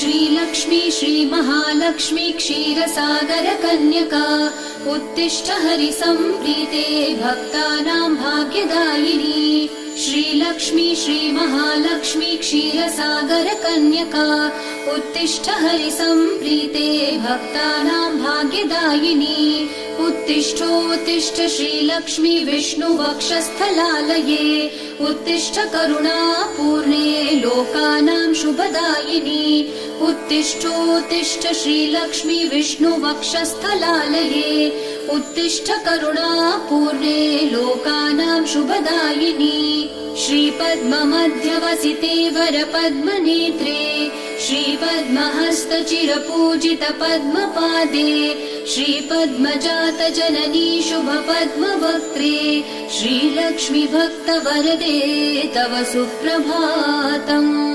श्रीलक्ष्मी श्रीमहालक्ष्मी क्षीरसागरकन्यका उत्तिष्ठ हरिसम्प्रीते भक्तानां भाग्यदायिनी श्रीलक्ष्मी श्रीमहालक्ष्मी क्षीरसागरकन्यका उत्तिष्ठ हरिसम्प्रीते भक्तानां भाग्यदायिनी उत्तिष्ठोत्तिष्ठ श्रीलक्ष्मी विष्णुवक्षस्थलालये उत्तिष्ठ करुणापूर्णे लोकानां शुभदायिनी उत्तिष्ठोत्तिष्ठ श्रीलक्ष्मी विष्णुवक्षस्थलालये उत्तिष्ठ करुणापूर्णे लोकानां शुभदायिनी श्रीपद्ममध्यवसिते वरपद्मनेत्रे श्रीपद्महस्तचिरपूजित पद्मपादे श्रीपद्मजातजननी शुभपद्मवक्त्रे श्रीलक्ष्मी भक्तवरदे तव सुप्रभातम्।